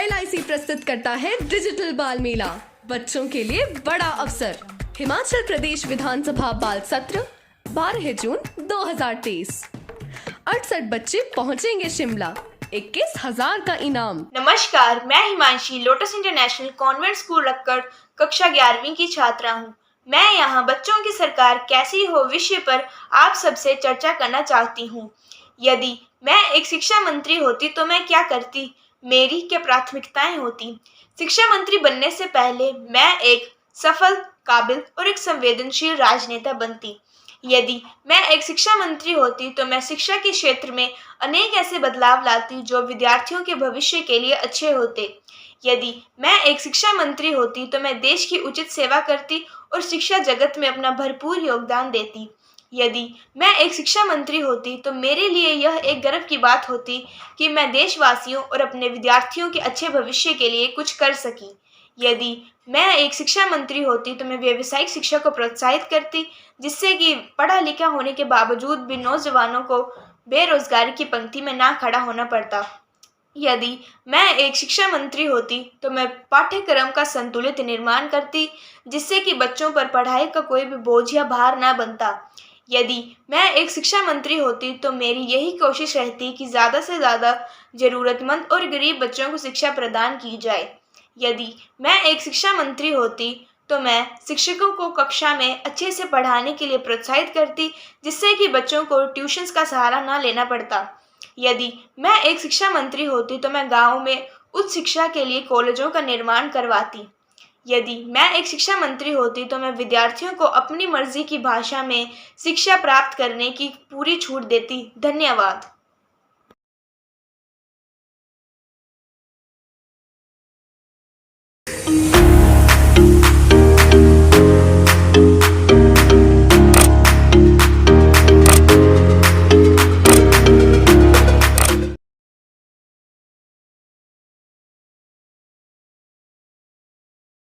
LIC प्रस्तुत करता है डिजिटल बाल मेला, बच्चों के लिए बड़ा अवसर। हिमाचल प्रदेश विधानसभा बाल सत्र 12 जून 2023। 68 बच्चे पहुंचेंगे शिमला, 21,000 का इनाम। नमस्कार, मैं Himanshi Lotus International Convent School Rakkar कक्षा 11वीं की छात्रा हूँ। मैं यहाँ बच्चों की सरकार कैसी हो विषय पर आप सबसे चर्चा करना चाहती हूँ। यदि मैं एक शिक्षा मंत्री होती तो मैं क्या करती, मेरी क्या प्राथमिकताएं होती। शिक्षा मंत्री बनने से पहले मैं एक सफल, काबिल और एक संवेदनशील राजनेता बनती। यदि मैं एक शिक्षा मंत्री होती तो मैं शिक्षा के क्षेत्र में अनेक ऐसे बदलाव लाती जो विद्यार्थियों के भविष्य के लिए अच्छे होते। यदि मैं एक शिक्षा मंत्री होती तो मैं देश की उचित सेवा करती और शिक्षा जगत में अपना भरपूर योगदान देती। यदि मैं एक शिक्षा मंत्री होती तो मेरे लिए यह एक गर्व की बात होती कि मैं देशवासियों और अपने विद्यार्थियों के अच्छे भविष्य के लिए कुछ कर सकी। यदि मैं एक शिक्षा मंत्री होती तो मैं व्यावसायिक शिक्षा को प्रोत्साहित करती, जिससे कि पढ़ा लिखा होने के बावजूद भी नौजवानों को बेरोजगारी की पंक्ति में ना खड़ा होना पड़ता। यदि मैं एक शिक्षा मंत्री होती तो मैं पाठ्यक्रम का संतुलित निर्माण करती, जिससे कि बच्चों पर पढ़ाई का कोई भी बोझ या भार ना बनता। यदि मैं एक शिक्षा मंत्री होती तो मेरी यही कोशिश रहती कि ज़्यादा से ज़्यादा ज़रूरतमंद और गरीब बच्चों को शिक्षा प्रदान की जाए। यदि मैं एक शिक्षा मंत्री होती तो मैं शिक्षकों को कक्षा में अच्छे से पढ़ाने के लिए प्रोत्साहित करती, जिससे कि बच्चों को ट्यूशन्स का सहारा ना लेना पड़ता। यदि मैं एक शिक्षा मंत्री होती तो मैं गाँव में उच्च शिक्षा के लिए कॉलेजों का निर्माण करवाती। यदि मैं एक शिक्षा मंत्री होती तो मैं विद्यार्थियों को अपनी मर्जी की भाषा में शिक्षा प्राप्त करने की पूरी छूट देती। धन्यवाद।